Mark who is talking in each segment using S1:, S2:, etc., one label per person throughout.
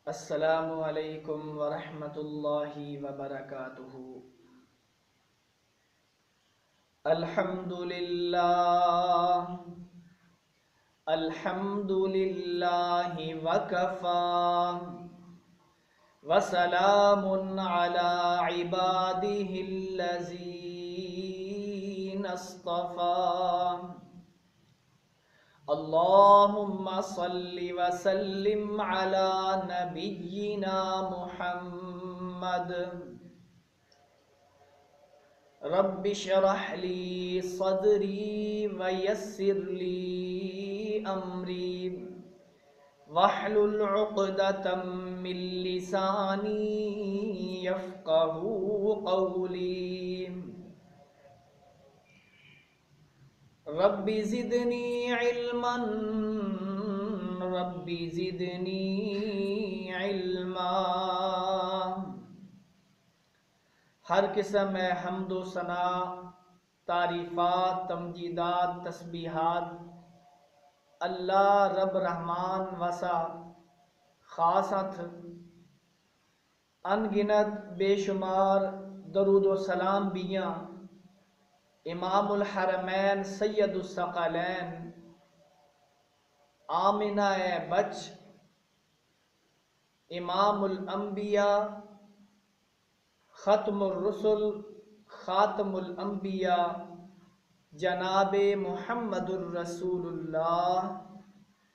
S1: السلام علیکم ورحمۃ اللہ وبرکاتہ۔ الحمد للہ الحمد للہ وکفی وسلام علی عبادہ الذین اصطفی۔ اللہم صلی وسلم علی نبینا محمد۔ رب اشرح لی صدری ویسر لی امری واحلل عقدۃ من لسانی یفقہوا قولی۔ رب زدنی علما رب زدنی علما۔ ہر قسم حمد و ثنا، تعریفات، تمجیدات، تسبیحات اللہ رب رحمان وسا خاص ہتھ انگنت بے شمار درود و سلام بیاں امام الحرمین سید الثقلین آمنہ بچ امام الانبیاء ختم الرسل خاتم الانبیاء جناب محمد الرسول اللہ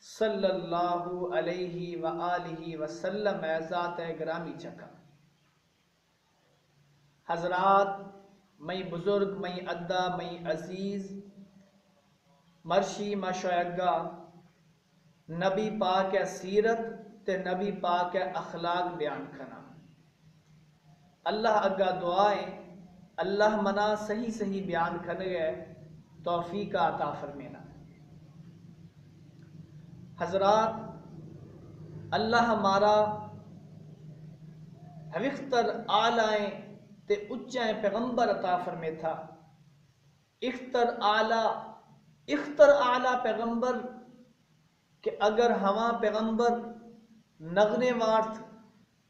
S1: صلی اللہ علیہ وآلہ وسلم ذات گرامی چکا۔ حضرات، میں بزرگ، میں ادا، میں عزیز مرشی مشایگا نبی پاک سیرت تے نبی پاک اخلاق بیان کنا۔ اللہ اگا دعائیں اللہ منا صحیح صحیح بیان کرنے گئے توفیق عطا فرمینا۔ حضرات، اللہ ہمارا حویختر آلائیں تے اچائیں پیغمبر عطا فرمے تھا۔ اختر اعلیٰ پیغمبر کہ اگر ہما پیغمبر نغنے وارت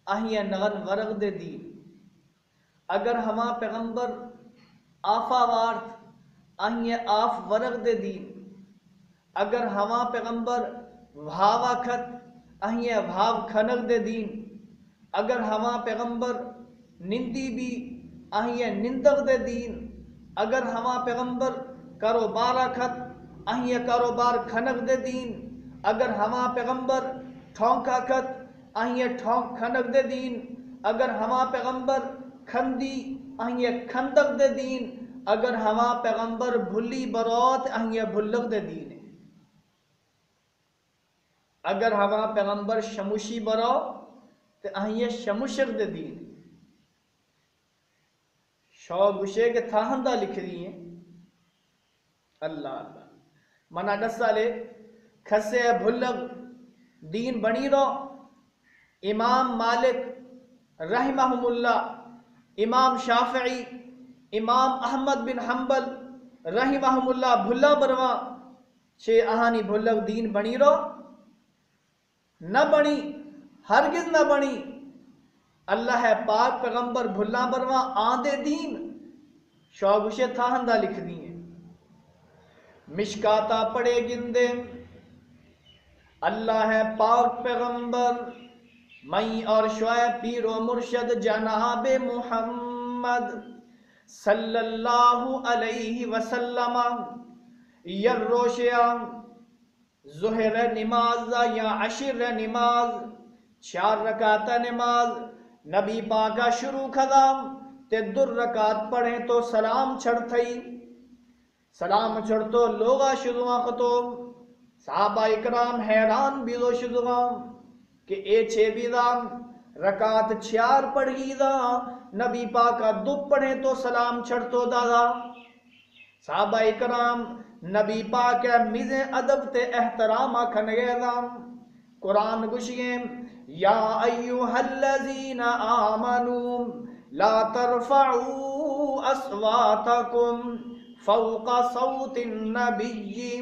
S1: آہیے نغن ورغ دے دی، اگر ہما پیغمبر آفا وارت آہیے آف ورغ دے دی، اگر ہما پیغمبر بھاوا کھت آہیے بھاو کھنگ دے دین، اگر ہما پیغمبر نندی بھی آہیے نندگ دے دین، اگر ہما پیغمبر کاروبارہ کھت آہیے کاروبار کھنگ دے دین، اگر ہما پیغمبر ٹھونکا کھت آہیے ٹھونک کھنگ دے دین، اگر ہما پیغمبر کھندی آہیے کھندگ دے دین، اگر ہما پیغمبر بھلی بروت آہیے بھلگ دے دین، اگر ہما پیغمبر شموشی برو تو آہیے شموشر دے دین۔ شو گشے کے تھاہندہ لکھ دیئے اللہ اللہ منا ڈسالے کھسے بھلگ دین بنی رو۔ امام مالک رحمہم اللہ، امام شافعی، امام احمد بن حنبل رحمہم اللہ بھلا بروا چھے آہانی بھلگ دین بنی رو نہ بنی، ہرگز نہ بنی۔ اللہ پاک پیغمبر بھلا بروا آندے دین شوگشے تھاہندہ لکھ دیئے۔ مشکاتا پڑے گندے اللہ پاک پیغمبر میں اور شعیب پیر و مرشد جناب محمد صلی اللہ علیہ وسلم یر روشیا ظہر نماز یا عشر نماز 4 رکعت نماز نبی پاکا شروع کھدام تے 2 رکعت پڑھیں تو سلام چھڑتھئی، سلام چھڑتو لوگا شدوان خطو صحابہ اکرام حیران بیدو شدوان کہ اے چھے بیدام رکعت 4 پڑھی دا نبی پاکا 2 پڑھیں تو سلام چھڑتو دادا۔ صحابہ اکرام نبی پاک میزیں ادب تے احترام کھنگے دام قرآن گشیں یا ایوہا الذین آمنوا لا ترفعوا اصواتکم فوق صوت النبی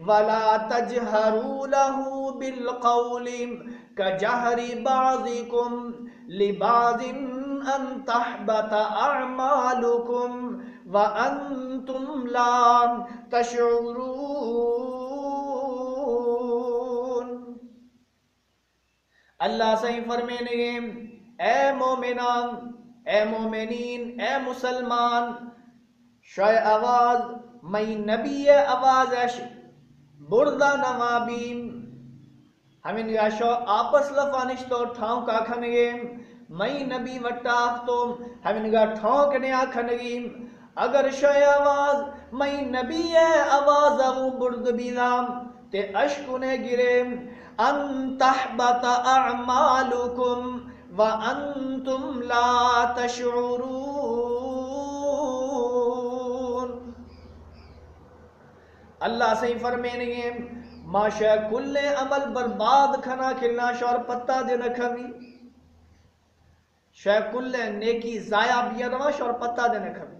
S1: ولا تجهروا له بالقول کجہر بعضکم لبعض ان تحبط اعمالکم وانتم لا تشعرون۔ اللہ صحیح فرمینے گے اے مومنان، اے مومنین، اے مسلمان، شوئے آواز مئی نبی آواز اش بردہ نوابیم ہمیں نگا شو آپس لفانش تو ٹھاؤں کا کھنگے مئی نبی وٹاخ تو ہمیں نگا ٹھاؤں کنے آکھنگیم اگر شوئے آواز مئی نبی آواز اغو برد بیدام تے اشکنے گرے ان تحبط اعمالکم وانتم لا تشعرون۔ اللہ صحیح فرمینے گے ماشا کل عمل برباد کھنا کھلنا شور پتہ دینا کھوی شاہ کل نیکی ضائع بیاروا شور پتہ دینا کھوی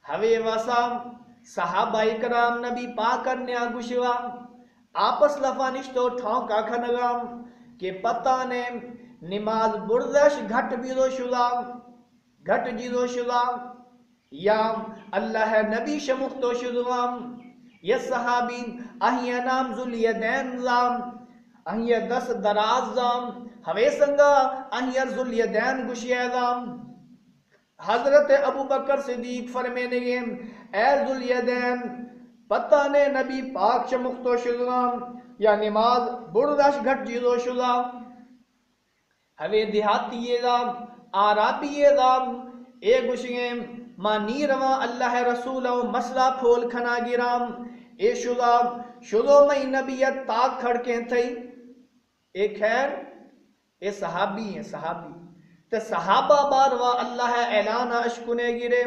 S1: ہوے واسام صحابہ اکرام نبی پاک کرنے آگوشوا آپس لفانش تو ٹھاؤں کا کھنگام کہ پتہ نے نماز بردش گھٹ بیدو شدام گھٹ جیدو شدام یا اللہ نبی شمختو شدوام یہ صحابی اہی نام ذولیدین زام اہی دس دراز زام ہوے سنگا اہی ذولیدین گشیدام حضرت ابو بکر صدیق فرمینے گے اے ذولیدین پتہ نے نبی پاک شمختو شدوام یا نماز بردش گھٹ جیدو شدام ہوے دیہاتی یہ دام آرابی یہ دام اے گشیں ما نیروا اللہ رسول و مسئلہ پھول کھنا گرام اے شدو مئی نبیت تاک کھڑکیں تھئی اے خیر اے صحابی ہیں صحابی تے صحابہ باروا اللہ اعلان اشکنے گرے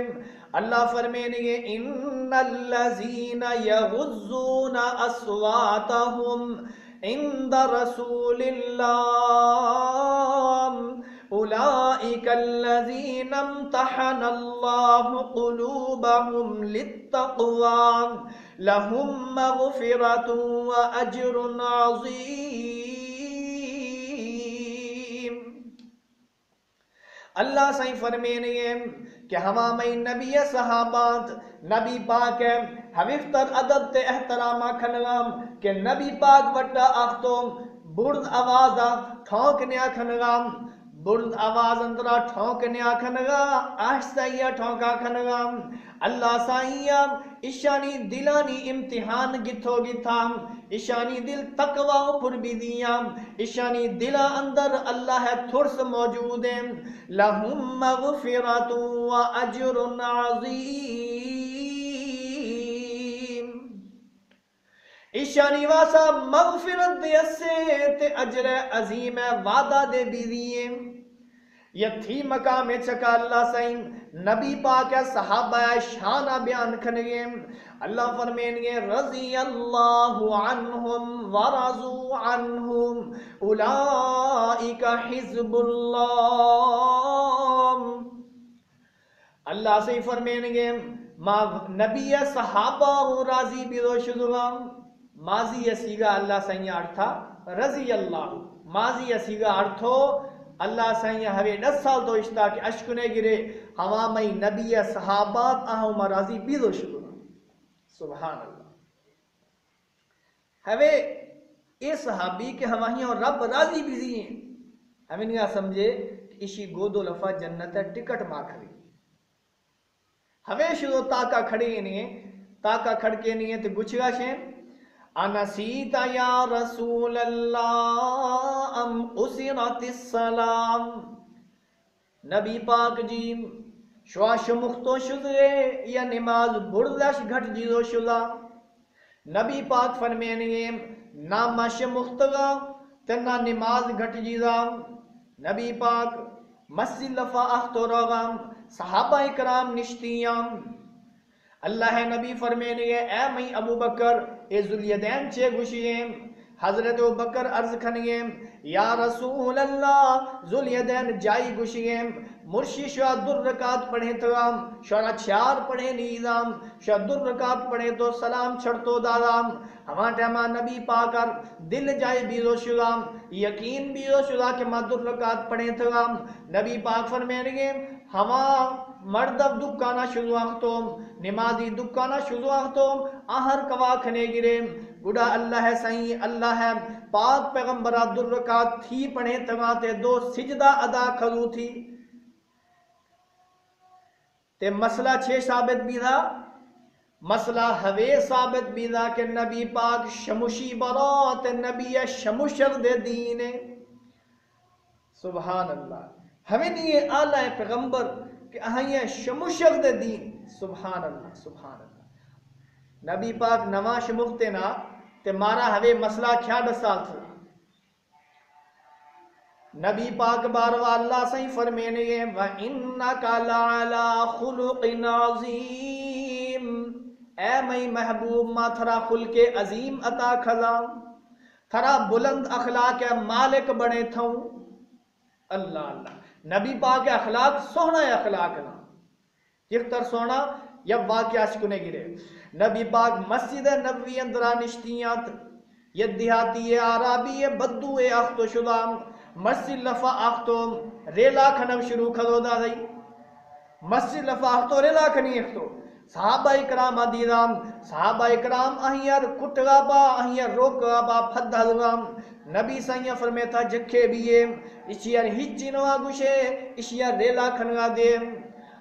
S1: اللہ فرمینے گے ان الذین یغضون اصواتهم عند رسول اللہ اولئک الذین امتحن اللہ قلوبهم للتقوی لهم مغفرۃ واجر عظیم۔ اللہ صحیح فرمینے گے کہ ہما میں نبی صحابات نبی پاک ہے حویفتر عدد تے احترامہ کھنگام کہ نبی پاک وٹا آختوم برد آوازہ ٹھونکنیا کھنگام برد آواز اندرا ٹھونکنیا کھنگا آہستہ ٹھونکا کھنگام اللہ سائیہ اشانی دلانی امتحان گتھو گتھام اشانی دل تقوی پر بھی دیام اشانی دلا اندر اللہ تھرس موجود ہیں لہم مغفرۃ و اجر عظیم۔ اشانی واسا مغفرت دے سے تے اجر عظیم وعدہ دے بھی دیئے یہ تھی مقام چکا اللہ سائن نبی پاک صحابہ شانہ بیان کھنگے اللہ فرمینگے رضی اللہ عنہم ورضوا عنہم اولئک حزب اللہ۔ اللہ سے فرمینگے ما نبی صحابہ راضی بیدو شدوام ماضی اسیگا اللہ سائن ارتھا رضی اللہ ماضی اسیگا ارتھو اللہ سائیں ہوئے 10 سال تو اشتا کہ اشکنے گرے ہوا میں نبی صحابات آہوں مرازی بیدو شکر سبحان اللہ ہوئے اے صحابی کے ہماہی اور رب راضی بیزی ہیں ہمیں نہیں سمجھے کہ اسی گودو لفا جنت ہے ٹکٹ ماں کھڑی ہوئے شدو تاکہ کھڑے نہیں تاکہ کھڑکے نہیں تو گچھگا شیں انسیت یا رسول اللہ ام قصرت السلام نبی پاک جی شواش مختو شدے یا نماز بردش گھٹ جیدو شدہ نبی پاک فرمینگے نا مش مختگا تنا نماز گھٹ جیدہ نبی پاک مسجد لفا اختو روغام صحابہ اکرام نشتیاں اللہ نبی فرمینے گے اے میں ابو بکر اے ذولیدین چھے گوشییں حضرت ابو بکر عرض کھنگے یا رسول اللہ ذولیدین جائی گوشییں مرشی شاید رکعت پڑھے تھام شورا چھار پڑھے نیزام شاید رکعت پڑھے تو سلام چھڑتو دادام ہما ٹیمہ نبی پاکر دل جائے بیزو شدام یقین بیزو شدہ کہ مدر رکعت پڑھے تھام نبی پاک فرمین گے ہما مردب دکانا شروع اختوم نمازی دکانا شروع اختوم آہر کوا کھنے گرے گڑا اللہ ہے صحیح اللہ ہے پاک پیغمبرہ در رکعت تھی پڑھے تھاتے دو سجدہ ادا کھلو تھی تے مسئلہ چھے ثابت بھی تھا مسئلہ ہوے ثابت بھی تھا کہ نبی پاک شمشی برات نبی شمشر دے دین سبحان اللہ ہمیں نہیں آلہ پیغمبر کہ آئیں شمشر دے دین سبحان اللہ سبحان اللہ نبی پاک نما شمختے نا تے مارا ہوے مسئلہ کیا دسال تھا نبی پاک باروا اللہ سے فرمینے گے وَإِنَّكَ لَعَلَىٰ خُلُقٍ عَظِيمٍ اے میں محبوب ما تھرا خلق عظیم عطا کھلام تھرا بلند اخلاق مالک بنے تھوں اللہ اللہ نبی پاک اخلاق سونا اخلاق نا یکتر سونا یا واقعہ شکنے گرے نبی پاک مسجد نبوی اندرا نشتیات یہ دیہاتی عربی بدو اختو شدام مسجد لفا اختو ریلا کھنم شروع کھدو دا دی مسجد لفا اختو ریلا کھنی اختو صحابہ اکرام دیدام صحابہ اکرام اہیر کٹگا با اہیر روکا با پھدھلگام نبی سائیہ فرمیتا جکھے بیئے اشیار ہچی نوا گوشے اشیار ریلا کھنگا دے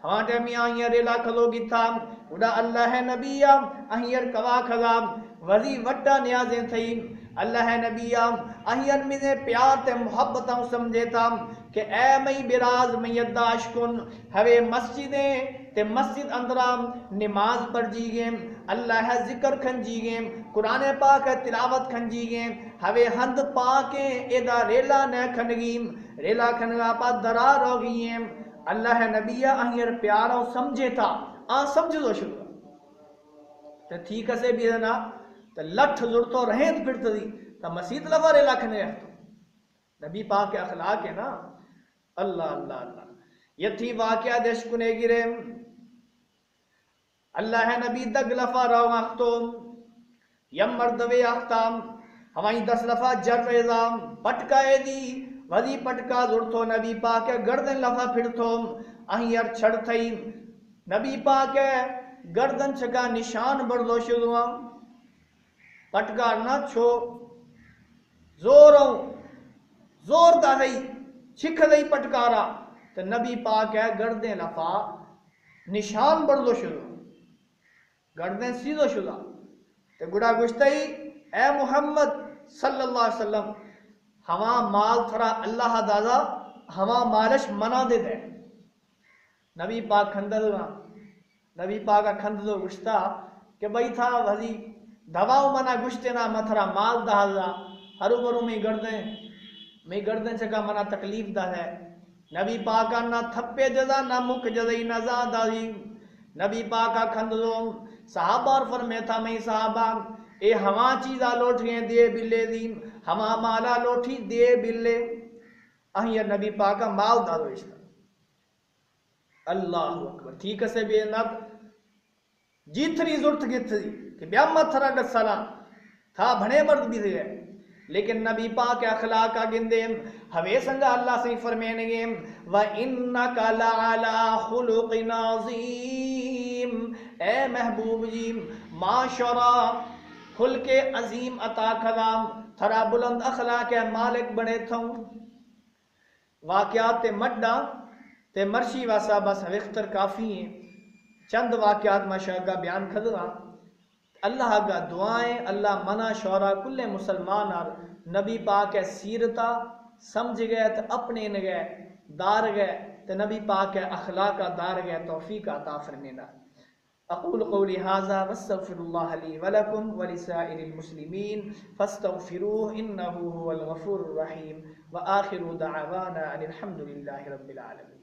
S1: ہاں ٹیمی آئیر ریلا کھلو گی تھا اڑا اللہ نبی اہیر کوا کھگام وزی وٹا نیازیں تھیں اللہ نبی اہیر میں پیار تے محبتاں سمجھے تھا کہ اے میں براز میں یداش کن ہوے مسجدیں تے مسجد اندرام نماز پڑھ جی گئے اللہ ذکر کھن جی گئے قرآن پاک تلاوت کھن جی گئے ہوے ہند پاکیں ایدہ ریلا نہ کھنگیم ریلا کھنگا پا درار ہو گئیں اللہ نبی اہیر پیاروں سمجھے تھا سمجھ دو شروع تو ٹھیک سے بھی دینا تو لٹھ زڑتو رہیت پھرت دی تو مسجد لفا ریلا کھنے رہتو نبی پاک کے اخلاق ہے نا اللہ اللہ اللہ یہ تھی واقعہ دشکنے گرے اللہ نبی دگ لفا رو اختوم یم مردوے اختام ہمائی 10 لفا جر ریزام پٹکائے دی وزی پٹکا زڑتو نبی پاک گردن لفا پھرتوم اہیر چھڑ تھئی نبی پاک گردن چکا نشان بردو شدوا پٹکا نہ چھو زور دا دئی چھک دئی پٹکارا تو نبی پاک گردن لفا نشان بردو شدوا گردن سیدھو شدوا تو گڑا گشتئی اے محمد صلی اللہ علیہ وسلم ہما مال تھرا اللہ دادا ہما مالش منا دے دے نبی پاک کھندلوا نبی پاک کھندلو گشتا کہ بھئی تھا وزی دواؤ منا گشتے نا متھرا مال دہلا ہرو برو میں گردن چکا منا تکلیف دا ہے نبی پاکا نہ تھپے جزا نہ مک جزائی نہ زادی نبی پاکا کھندلو صحابہ اور فرمے تھا میں صحابہ اے ہما چیزا لوٹھیں دے بلے دیم ہما مالا لوٹھی دے بلے اہیر نبی پاکا مال دادو اشتا اللہ اکبر ٹھیک سے بھی نب جیتری زورت گتری کہ بیامت تھرا گت سلام تھا بھنے مرد بھی دے لیکن نبی پاک اخلاق گندے ہوے سنگا اللہ سے فرمینے گے وَإِنَّكَ لَعَلَىٰ خُلُقٍ عَظِيمٍ اے محبوب جی معاشرہ خلق عظیم عطا کھلام تھرا بلند اخلاق مالک بنے تھوں واقعات مڈا تے مرشی واسا بس وختر کافی ہیں چند واقعات ماشاءاللہ بیان کھدوا اللہ کا دعائیں اللہ منا شورا کل مسلمان اور نبی پاک سیرتا سمجھ گئے تو اپنے نگئے دار گئے تو نبی پاک اخلاق دار گئے توفیق عطا فرمینا اقول قولی هذا واستغفر الله لي ولكم ولسائر المسلمين فاستغفروه انه هو الغفور الرحيم واخر دعوانا ان الحمد لله رب العالمين